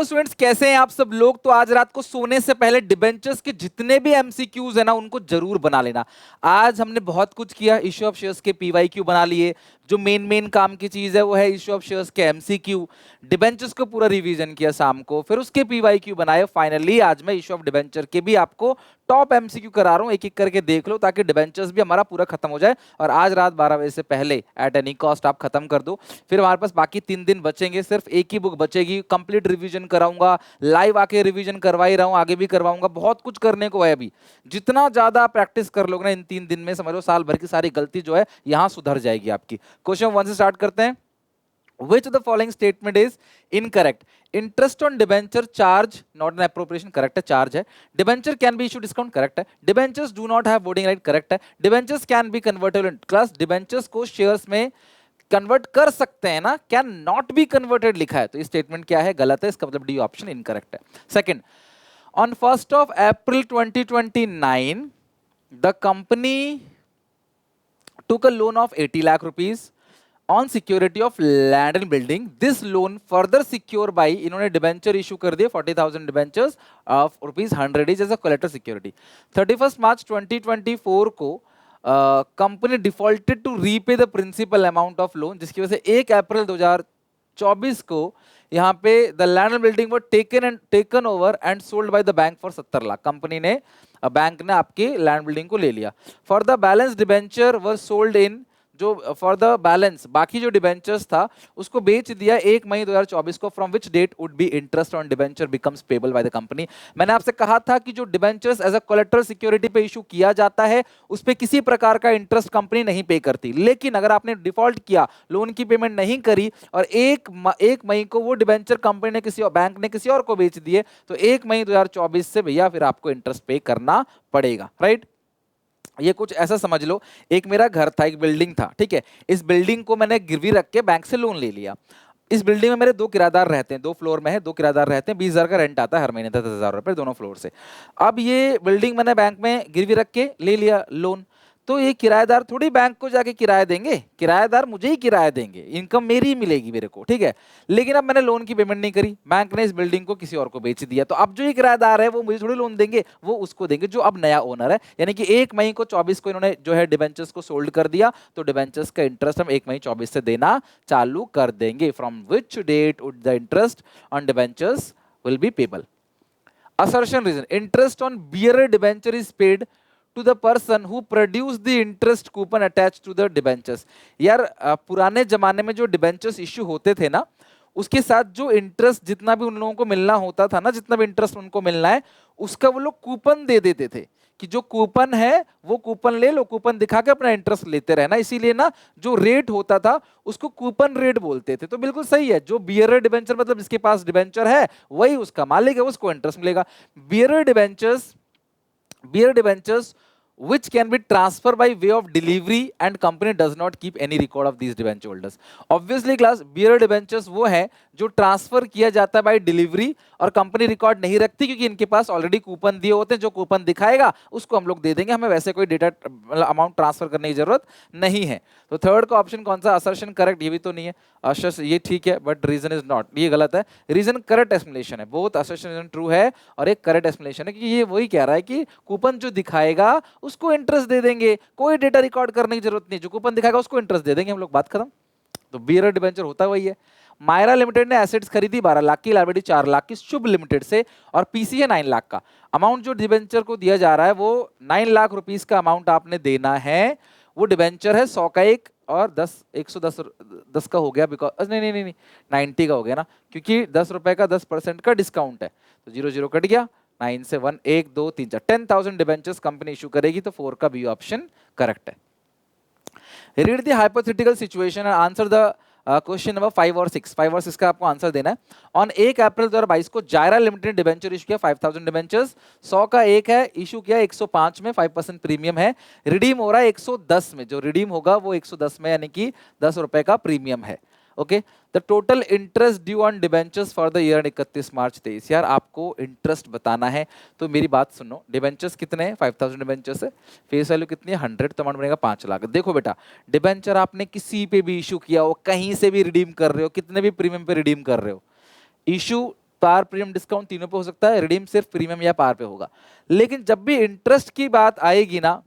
Hello students, कैसे हैं आप सब लोग। तो आज रात को सोने से पहले डिबेंचर्स के जितने भी एमसीक्यूज है ना, उनको जरूर बना लेना। आज हमने बहुत कुछ किया। इश्यू ऑफ शेयर्स के पीवाईक्यू बना लिए। जो मेन काम की चीज है वो है इश्यू ऑफ शेयर्स के एमसीक्यू। डिबेंचर्स को पूरा रिवीजन किया शाम को, फिर उसके पीवाईक्यू बनाए। फाइनली आज मैं इश्यू ऑफ डिबेंचर के भी आपको टॉप एमसीक्यू करा रहा हूं, एक एक करके देख लो ताकि डिबेंचर्स भी हमारा पूरा खत्म हो जाए और आज रात 12 बजे से पहले एट एनी कॉस्ट आप खत्म कर दो। फिर हमारे पास बाकी 3 दिन बचेंगे, सिर्फ एक ही बुक बचेगी। कंप्लीट रिवीजन कराऊंगा, लाइव आके रिवीजन करवा ही रहा हूं, आगे भी करवाऊंगा। बहुत कुछ करने को है अभी। जितना ज्यादा प्रैक्टिस कर लोगे ना इन 3 दिन में, समझ लो साल भर की सारी गलती जो है यहां सुधर जाएगी आपकी। क्वेश्चन 1 से स्टार्ट करते हैं। Which of the following statement is incorrect? Interest on debenture charge not an appropriation, correct है। charge है। Debenture can be issued discount, correct है। Debentures do not have voting right, correct है। Debentures can be convertible in class, debentures को shares में convert कर सकते हैं ना, कैन नॉट बी कन्वर्टेड लिखा है, तो ये स्टेटमेंट क्या है, गलत है। इसका मतलब डी ऑप्शन इनकरेक्ट है। Second, on 1st of April 2029 the company took a loan of 80 lakh rupees on security of land and building. This loan further secure by, इन्होंने डिबेंचर इशू कर दिए 40,000 debentures of ₹100 each as a collateral security। 31st March 2024 को company defaulted to repay the principal amount of loan, जिसकी वजह से 1 April 2024 को यहाँ पे the land and building were taken over and sold by the bank for 70 lakh. Company ने, bank ने आपकी लैंड बिल्डिंग को ले लिया। For the balance debenture were sold in, जो फॉर द बैलेंस बाकी जो डिबेंचर्स था उसको बेच दिया 1 मई 2024 को। From which date would be interest on debenture becomes payable by the company. मैंने आपसे कहा था कि जो debentures as a collateral security पे इशू किया जाता है उस पे किसी प्रकार का इंटरेस्ट कंपनी नहीं पे करती, लेकिन अगर आपने डिफॉल्ट किया, लोन की पेमेंट नहीं करी और 1 मई को वो डिबेंचर कंपनी ने किसी और बैंक ने किसी और को बेच दिए, तो 1 मई 2024 से भैया फिर आपको इंटरेस्ट पे करना पड़ेगा, राइट। ये कुछ ऐसा समझ लो, एक मेरा घर था, एक बिल्डिंग था, ठीक है। इस बिल्डिंग को मैंने गिरवी रख के बैंक से लोन ले लिया। इस बिल्डिंग में मेरे 2 किराएदार रहते हैं, 2 फ्लोर में है, 2 किराएदार रहते हैं, 20,000 का रेंट आता है हर महीने, 10,000 रुपए दोनों फ्लोर से। अब ये बिल्डिंग मैंने बैंक में गिरवी रख के ले लिया लोन, तो ये किराएदार थोड़ी बैंक को जाके किराया देंगे, किराएदार मुझे ही किराया देंगे, इनकम मेरी ही मिलेगी मेरे को, ठीक है। लेकिन अब मैंने लोन की पेमेंट नहीं करी, बैंक ने इस बिल्डिंग को किसी और को बेच दिया, तो अब जो ये किराएदार है वो मुझे थोड़ी लोन देंगे, वो उसको देंगे जो अब नया ओनर है। यानी कि 1 मई को 24 को इन्होंने जो है डिबेंचर्स को सोल्ड कर दिया, तो डिबेंचर्स का इंटरेस्ट हम 1 मई 24 से देना चालू कर देंगे। From which date would the interest on debentures will be payable. Assertion reason, interest on bearer debenture is paid to the person who produced the interest coupon attached to the debentures। यार पुराने जमाने में जो debentures issue होते थे ना, उसके साथ जो इंटरेस्ट जितना भी उन लोगों को मिलना होता था ना, जितना भी इंटरेस्ट उनको मिलना है उसका वो लोग कूपन दे देते थे कि जो कूपन है वो कूपन ले लो, कूपन दिखा के अपना इंटरेस्ट लेते रहना। इसीलिए ना जो रेट होता था उसको कूपन रेट बोलते थे। तो बिल्कुल सही है, जो बियरर डिबेंचर मतलब जिसके पास डिबेंचर है वही उसका मालिक है, उसको इंटरेस्ट मिलेगा। Bearer debentures which can be transferred by way of delivery and company does not keep any record of these debenture holders। Obviously class, bearer debentures वो है जो ट्रांसफर किया जाता है बाय डिलीवरी और कंपनी रिकॉर्ड नहीं रखती, क्योंकि इनके पास ऑलरेडी कूपन दिए होते हैं, जो कूपन दिखाएगा उसको हम लोग दे देंगे, हमें वैसे कोई डेटा अमाउंट ट्रांसफर करने की जरूरत नहीं है। तो थर्ड का ऑप्शन कौन सा, असर्शन करेक्ट, ये भी तो नहीं है। असर्शन ये ठीक है बट रीजन इज नॉट, ये गलत है। रीजन करेक्ट एक्सप्लेनेशन है, बोथ असर्शन ट्रू है और एक करेक्ट एक्सप्लेनेशन है, क्योंकि ये वही कह रहा है कि कूपन जो दिखाएगा उसको इंटरेस्ट दे देंगे, कोई डेटा रिकॉर्ड करने की जरूरत नहीं, जो कूपन दिखाएगा उसको इंटरेस्ट दे देंगे हम लोग, बात खत्म। तो बियरर डिबेंचर होता वही है। मायरा लिमिटेड ने एसेट्स खरीदी 12 लाख की, लायबिलिटी 4 लाख की शुभ लिमिटेड से और पीसी है 9 लाख का। अमाउंट जो डिबेंचर को दिया जा रहा है वो 9 लाख रुपीस का अमाउंट आपने देना है। वो डिबेंचर है 100 का एक और 110 का हो गया, बिकॉज नहीं 90 का हो गया ना, क्योंकि 10 रुपए का 10% का डिस्काउंट है, तो 0 कट गया, 9 से 1 1 2 3 4 10,000 डिबेंचर्स कंपनी इशू करेगी, तो 4 का बी ऑप्शन करेक्ट है। Read the hypothetical situation and answer the question number 5 और 6। 5 और 6 का आपको आंसर देना है। ऑन 1 अप्रैल 2022 को जायरा लिमिटेड डिबेंचर इशू किया 5,000 डिबेंचर्स, 100 का एक है, इशू किया 105 में, 5% प्रीमियम है, रिडीम हो रहा है 110 में, जो रिडीम होगा वो 110 में, यानी कि 10 रुपए का प्रीमियम है। Okay, the total interest due on debentures for the year 31 मार्च 23। यार आपको इंटरेस्ट बताना है तो मेरी बात सुनो, डिबेंचर्स कितने हैं, 5,000 डिबेंचर्स है, फेस वैल्यू कितनी है 100, तो अमाउंट बनेगा 5 लाख। देखो बेटा, डिबेंचर आपने किसी पे भी इशू किया हो, कहीं से भी रिडीम कर रहे हो, कितने भी प्रीमियम पे रिडीम कर रहे हो, इशू पार, प्रीमियम, डिस्काउंट तीनों पे हो सकता है, रिडीम सिर्फ प्रीमियम या पार पे होगा। लेकिन जब भी इंटरेस्ट की बात आएगी ना,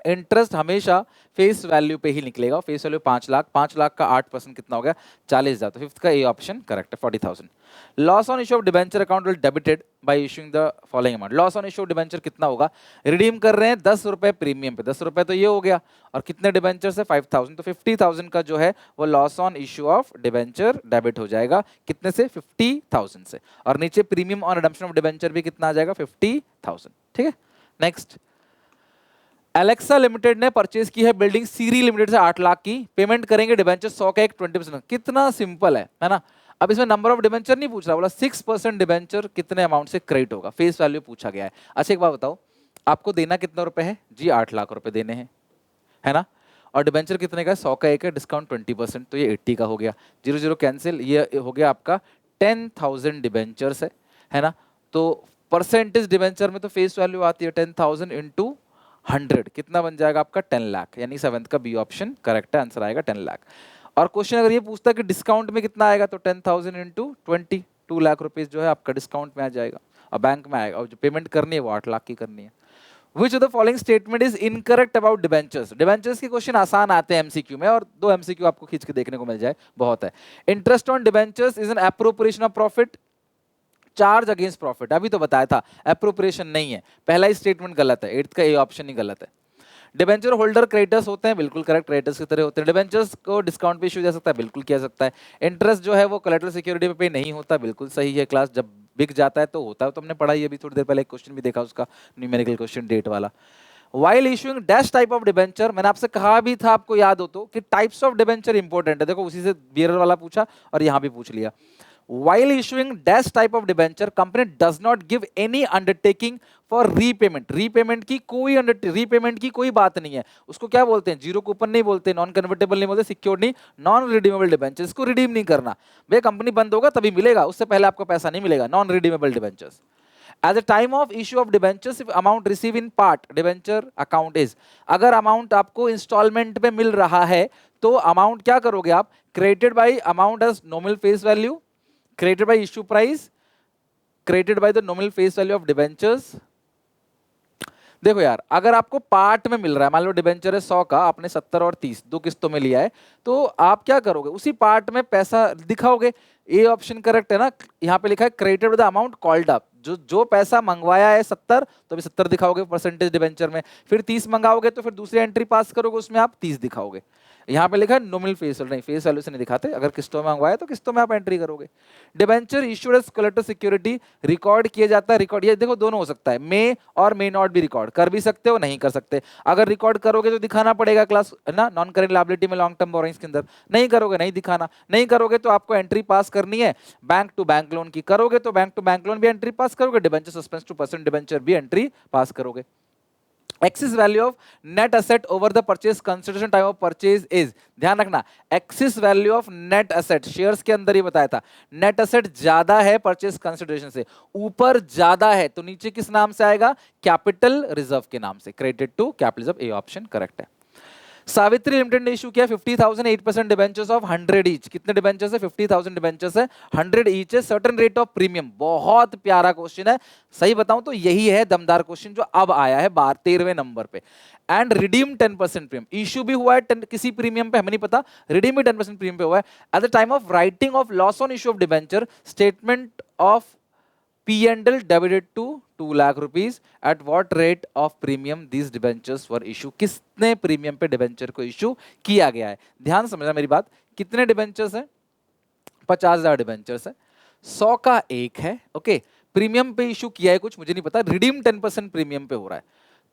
इंटरेस्ट हमेशा फेस वैल्यू पे ही निकलेगा। फेस वैल्यू 5 लाख, 5 लाख का 8% कितना हो गया, 40,000। तो फिफ्थ का ए ऑप्शन करेक्ट है, 40,000। Loss on issue of debenture account will debited bye issuing the following amount. Loss on issue of debenture कितना होगा, रिडीम कर रहे हैं 10 रुपए प्रीमियम पे, 10 रुपए तो ये हो गया, और कितने डिबेंचर से 5,000, तो 50,000 का जो है वो loss on issue of debenture debit हो जाएगा, कितने से, 50,000 से। और नीचे premium on redemption of debenture भी कितना आ जाएगा, 50,000। ठीक है, नेक्स्ट। एलेक्सा लिमिटेड ने परचेज की है बिल्डिंग सीरी लिमिटेड से 8 लाख की, पेमेंट करेंगे डिबेंचर 100 का एक 20%। कितना सिंपल है ना। अब इसमें नंबर ऑफ डिबेंचर नहीं पूछ रहा, बोला 6% डिबेंचर कितने अमाउंट से क्रेडिट होगा, फेस वैल्यू पूछा गया है। अच्छा एक बात बताओ, आपको देना कितना रुपए है जी, 8 लाख रुपए देने हैं, है ना। और डिबेंचर कितने का है, 100 का एक है, डिस्काउंट 20%, तो ये 80 का हो गया, 0 कैंसिल, ये हो गया आपका 10,000 डिबेंचर्स है ना। तो परसेंटेज डिबेंचर में तो फेस वैल्यू आती है 10,000 इंटू 100, कितना बन जाएगा आपका, 10 लाख, यानी सेवंथ का बी ऑप्शन करेक्ट है, आंसर आएगा 10 लाख। और क्वेश्चन अगर ये पूछता है कि डिस्काउंट में कितना आएगा, तो 10,000 इंटू 20, 2 लाख रुपीज जो है आपका डिस्काउंट में आ जाएगा और बैंक में आएगा, और जो पेमेंट करनी है वो 8 लाख की करनी है। Which of the following statement is incorrect about debentures? Debentures के क्वेश्चन आसान आते हैं एमसीक्यू में, और 2 एमसीक्यू आपको खींच के देखने को मिल जाए बहुत है। Interest on debentures is an appropriation of profit, charge against profit, अभी तो बताया था एप्रोप्रिएशन नहीं है, पहला ही स्टेटमेंट गलत है, 8th का ए ऑप्शन ही गलत है। डिबेंचर होल्डर क्रेडिटर्स होते हैं, बिल्कुल करेक्ट, क्रेडिटर्स की तरह होते हैं। डिबेंचर्स को डिस्काउंट पे इशू जा सकता है, बिल्कुल किया सकता है। इंटरेस्ट जो है वो कोलैटरल सिक्योरिटी पे नहीं होता, बिल्कुल सही है क्लास, जब बिक जाता है तो होता है, तो हमने पढ़ा ही अभी थोड़ी देर पहले, एक क्वेश्चन भी देखा उसका, न्यूमेरिकल क्वेश्चन डेट वाला। While issuing dash type of debenture, मैंने आपसे कहा भी था, आपको याद हो तो, कि टाइप्स ऑफ डिबेंचर इंपॉर्टेंट है, देखो उसी से बियरर वाला पूछा और यहां भी पूछ लिया। While issuing dash type of debenture, company does not give any undertaking for repayment. Repayment की कोई repayment की कोई बात नहीं है, उसको क्या बोलते हैं, जीरो कूपन नहीं बोलते, नॉन कन्वर्टेबल नहीं बोलते, सिक्योर्ड नहीं, नॉन रिडीमेबल डिबेंचर, इसको रिडीम नहीं करना भैया, कंपनी बंद होगा तभी मिलेगा, उससे पहले आपको पैसा नहीं मिलेगा, non redeemable debentures. At the time of issue of debentures, if amount received in part, debenture account is, अगर अमाउंट आपको इंस्टॉलमेंट पे मिल रहा है तो अमाउंट क्या करोगे आप, credited by amount as nominal face value, created by issue price, created by the nominal face value of debentures। देखो यार, अगर आपको पार्ट में मिल रहा है, मान लो डिबेंचर है 100 का, आपने 70 और 30 दो किस्तों में लिया है, तो आप क्या करोगे, उसी पार्ट में पैसा दिखाओगे, ए ऑप्शन करेक्ट है ना। यहाँ पे लिखा है credited with the amount called up, जो पैसा मंगवाया है 70, तो अभी 70 दिखाओगे परसेंटेज डिबेंचर में, फिर 30 मंगाओगे तो फिर दूसरी एंट्री पास करोगे, उसमें आप 30 दिखाओगे। यहाँ पे लिखा है नॉमिनल फेस वैल्यू, नहीं फेस वैल्यू से नहीं दिखाते, अगर किस्तों में मंगवाया तो किस्तों में आप एंट्री करोगे। Debenture issued as collateral security, record किया जाता है, रिकॉर्ड ये देखो दोनों हो सकता है, मे और मे नॉट भी रिकॉर्ड कर भी सकते हो, नहीं कर सकते। अगर रिकॉर्ड करोगे तो दिखाना पड़ेगा क्लास, है ना, नॉन करेंट लायबिलिटी में लॉन्ग टर्म बोरोइंग्स के अंदर, नहीं करोगे नहीं दिखाना, नहीं करोगे तो आपको एंट्री पास करनी है बैंक टू बैंक लोन की, करोगे तो बैंक टू बैंक लोन भी एंट्री पास करोगे, debenture suspense to person debenture भी एंट्री पास करोगे। Excess value of net asset over the purchase consideration time of purchase is, ध्यान रखना, excess value of net asset, shares के अंदर ही बताया था, नेट एसेट ज्यादा है परचेज कंसिडरेशन से, ऊपर ज्यादा है तो नीचे किस नाम से आएगा, कैपिटल रिजर्व के नाम से, credit to capital reserve, A option correct है। सावित्री लिमिटेड ने इशू किया 50,000 8% डिबेंचर्स ऑफ 100 ईच, कितने डिबेंचर्स है, 50,000 डिबेंचर्स है, 100 ईच है, सर्टेन रेट ऑफ प्रीमियम, बहुत प्यारा क्वेश्चन है, सही बताऊं तो यही है दमदार क्वेश्चन जो अब आया है 13वें नंबर पे। एंड रिडीम 10% प्रीमियम, इशू भी हुआ है किसी प्रीमियम पे, हमें नहीं पता, रिडीम भी 10% प्रीमियम पे हुआ है। At the time of writing of loss on issue of debenture, statement of P&L debited to 2 lakh rupees, at what rate of premium these debentures were issue, कितने प्रीमियम पे डिबेंचर को इशू किया गया है, ध्यान समझना मेरी बात, कितने डिबेंचर्स हैं, 50,000 डिबेंचर्स है, 100 का एक है, ओके, प्रीमियम पे इशू किया है कुछ मुझे नहीं पता, रिडीम 10% प्रीमियम पे हो रहा है,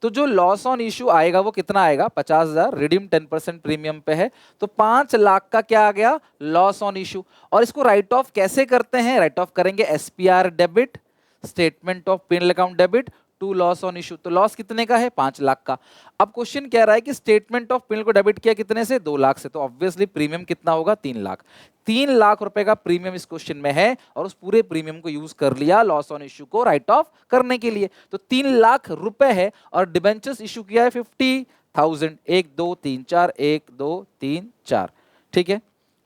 तो जो लॉस ऑन इशू आएगा वो कितना आएगा, 50,000, रिडीम 10% प्रीमियम पे है, तो 5 लाख का क्या आ गया, लॉस ऑन इशू। और इसको राइट ऑफ कैसे करते हैं, राइट ऑफ करेंगे SPR debit, statement of P&L account debit to loss on issue, तो लॉस कितने का है, 5 लाख का। अब क्वेश्चन कह रहा है कि स्टेटमेंट ऑफ P&L को डेबिट किया कितने से, 2 लाख से, तो ऑब्वियसली प्रीमियम कितना होगा, 3 लाख, 3 लाख रुपए का प्रीमियम इस क्वेश्चन में है, और उस पूरे प्रीमियम को यूज कर लिया लॉस ऑन इशू को राइट ऑफ करने के लिए, तो 3 लाख रुपए है, और डिबेंचर्स इशू किया है 50,000, 1 2 3 4, 1 2 3 4, ठीक है,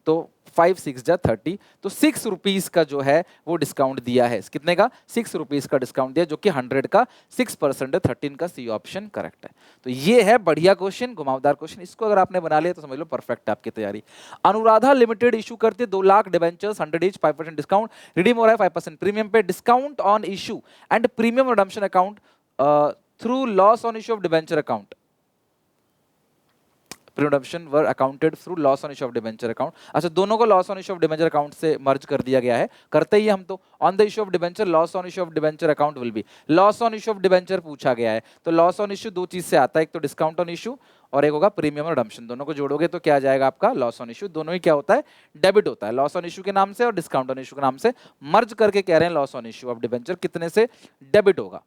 तो 5 6 जा 30, तो 6 रुपीज का जो है वो डिस्काउंट दिया है। कितने का? 6 रुपीज का डिस्काउंट दिया, जो कि 100 का 6% है। 13 का सी ऑप्शन करेक्ट है। तो ये है बढ़िया क्वेश्चन, घुमावदार क्वेश्चन। इसको अगर आपने बना लिया तो समझ लो परफेक्ट है आपकी तैयारी। अनुराधा लिमिटेड इशू करती है 2 lakh debentures, 100 each, 5% discount, redeem हो रहा है 5% प्रीमियम पे, discount on issue and premium redemption account through loss on issue of debenture account. Premium were accounted through loss on issue of debenture account. अच्छा, दोनों को loss on issue of debenture account से मर्ज कर दिया गया है, करते ही हम तो on the issue of debenture loss on issue of debenture account will be loss on issue of debenture पूछा गया है। तो लॉस ऑन इशू 2 चीज से आता है, एक तो डिस्काउंट ऑन इशू और एक होगा प्रीमियम रिडम्पशन। दोनों को जोड़ोगे तो क्या आ जाएगा आपका? Loss on issue. दोनों ही क्या होता है? डेबिट होता है। लॉस ऑन इशू के नाम से और डिस्काउंट ऑन इशू के नाम से मर्ज करके कह रहे हैं loss on issue of debenture कितने से डेबिट होगा।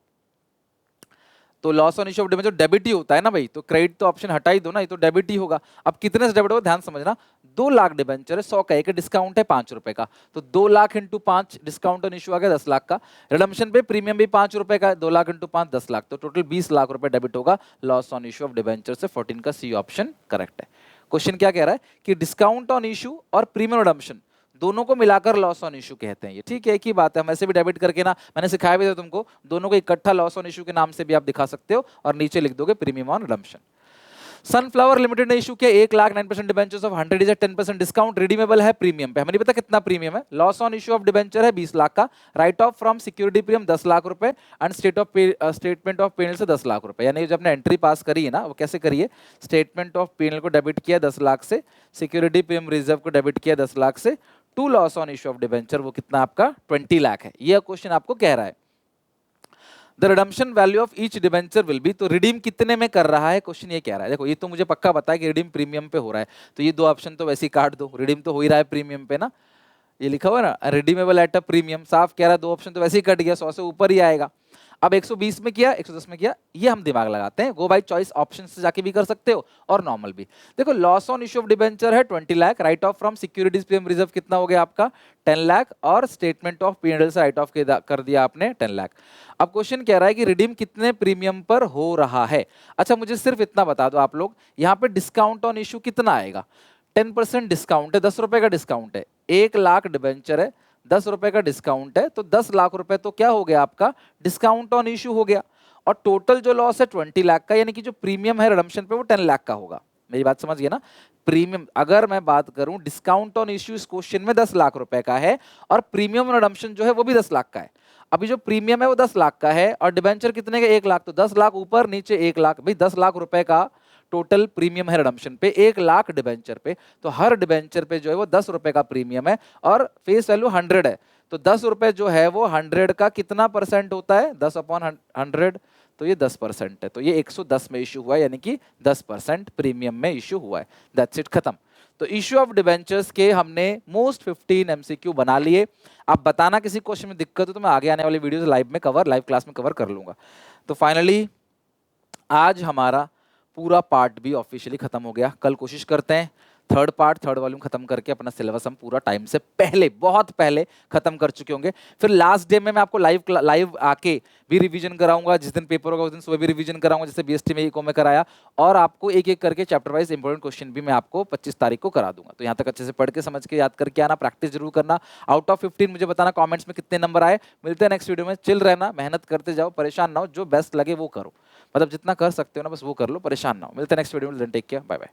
तो loss on issue of debenture debit ही होता है ना भाई, तो क्रेडिट तो ऑप्शन हटा ही दो ना, ये तो डेबिट ही होगा। अब कितने से डेबिट होगा ध्यान समझना, 2 लाख डिबेंचर है, 100 का एक डिस्काउंट है 5 रुपए का, तो 2 lakh into 5 discount on issue आ गया 10 लाख का, रिडम्पशन पे प्रीमियम भी 5 रुपए का, 2 लाख इंटू 5 10 लाख, तो टोटल 20 लाख रुपए डेबिट होगा loss on issue of debenture से। 14 का सी ऑप्शन करेक्ट है। क्वेश्चन क्या कह रहा है कि डिस्काउंट ऑन इशू और प्रीमियम रिडम्पशन दोनों को मिलाकर लॉस ऑन इशू कहते हैं। ये ठीक है, एक ही बात है। हम ऐसे भी डेबिट करके ना, मैंने सिखाया भी था तुमको, दोनों को इकट्ठा लॉस ऑन इशू के नाम से भी आप दिखा सकते हो और नीचे लिख दोगे premium on redemption. Sunflower limited ने इशू किया 1 lakh 9% debentures of 100 is 10% discount, redeemable है प्रीमियम पे। हमें नहीं पता कितना प्रीमियम है। Loss on issue of debenture है 20 लाख का, right of from security premium 10 lakh रुपए एंड स्टेटमेंट ऑफ पेनल से 10 लाख रुपए। यानी जब आपने एंट्री पास करी है ना, वो कैसे करी है? स्टेटमेंट ऑफ पेनल को डेबिट किया 10 लाख से, सिक्योरिटी प्रीमियम रिजर्व को डेबिट किया 10 लाख से, to loss on issue of debenture वो कितना आपका 20 लाख है। ये क्वेश्चन आपको कह रहा है the redemption value of each debenture will be, तो रिडीम कितने में कर रहा है क्वेश्चन ये कह रहा है। देखो ये तो मुझे पक्का पता है कि रिडीम प्रीमियम पे हो रहा है, तो ये 2 ऑप्शन तो वैसे ही काट दो, रिडीम तो हो ही रहा है प्रीमियम पे ना, ये लिखा हुआ है ना रिडीमेबल एट अ प्रीमियम, साफ कह रहा है 2 ऑप्शन तो वैसे ही कट गया, 100 से ऊपर ही आएगा। अब 120 में किया 110 में किया, ये हम दिमाग लगाते हैं, गो बाय चॉइस ऑप्शन से जाके भी कर सकते हो और नॉर्मल भी। देखो loss on issue of debenture है 20 lakh, right of from securities premium reserve कितना हो गया आपका 10 लाख, और स्टेटमेंट ऑफ पीएनएल से राइट ऑफ कर दिया आपने 10 लाख। अब क्वेश्चन कह रहा है कि रिडीम कितने प्रीमियम पर हो रहा है। अच्छा मुझे सिर्फ इतना बता दो आप लोग, यहाँ पे डिस्काउंट ऑन इशू कितना आएगा? 10% डिस्काउंट है, 10 रुपए का डिस्काउंट है, 1 लाख डिबेंचर है, 10 रुपए का डिस्काउंट है, तो 10 लाख रुपए तो क्या हो गया आपका डिस्काउंट ऑन इशू हो गया, और टोटल जो लॉस है 20 लाख का, यानी कि जो प्रीमियम है रिडम्पशन पे वो 10 लाख का होगा। मेरी बात समझ गए ना? प्रीमियम अगर मैं बात करूं डिस्काउंट ऑन इशू इस क्वेश्चन में 10 लाख रुपए का है, और प्रीमियम रिडम्पशन जो है वो भी 10 लाख का है। अभी जो प्रीमियम है वो 10 लाख का है और डिबेंचर कितने का 1 लाख, तो 10 लाख ऊपर नीचे 1 लाख, भाई 10 लाख रुपए का टोटल प्रीमियम है रिडम्पशन पे, 1 लाख डिबेंचर पे, तो हर डिबेंचर पे जो है वो 10 रुपए का प्रीमियम है और फेस वैल्यू 100 है, तो 10 रुपए जो है वो 100 का कितना परसेंट होता है? 10 अपॉन 100, तो ये 10% है, तो ये 110 में इशू हुआ है, यानी कि 10% प्रीमियम में इशू हुआ है। दैट्स इट, खत्म। तो इशू ऑफ डिबेंचर्स के हमने मोस्ट 15 एमसीक्यू बना लिए। आप बताना किसी क्वेश्चन में दिक्कत हो तो मैं आगे आने वाली वीडियोस लाइव क्लास में कवर कर लूंगा। तो फाइनली आज हमारा पूरा पार्ट भी ऑफिशियली खत्म हो गया। कल कोशिश करते हैं थर्ड वॉल्यूम खत्म करके अपना सिलेबस हम पूरा टाइम से पहले, बहुत पहले खत्म कर चुके होंगे। फिर लास्ट डे में मैं आपको लाइव आके भी रिवीजन कराऊंगा, जिस दिन पेपर होगा उस दिन सुबह भी रिवीजन कराऊंगा, जैसे बीएसटी में इको में कराया, और आपको एक एक करके चैप्टर वाइज इंपॉर्टेंट क्वेश्चन भी मैं आपको 25 तारीख को करा दूंगा। तो यहाँ तक अच्छे से पढ़ के समझ के याद करके आना, प्रैक्टिस जरूर करना। आउट ऑफ 15 मुझे बताना कॉमेंट्स में कितने नंबर आए। मिलते हैं नेक्स्ट वीडियो में। चिल रहना, मेहनत करते जाओ, परेशान ना हो, जो बेस्ट लगे वो करो, मतलब जितना कर सकते हो ना बस वो कर लो, परेशान ना हो। मिलते हैं नेक्स्ट वीडियो में, टेक केयर, बाय बाय।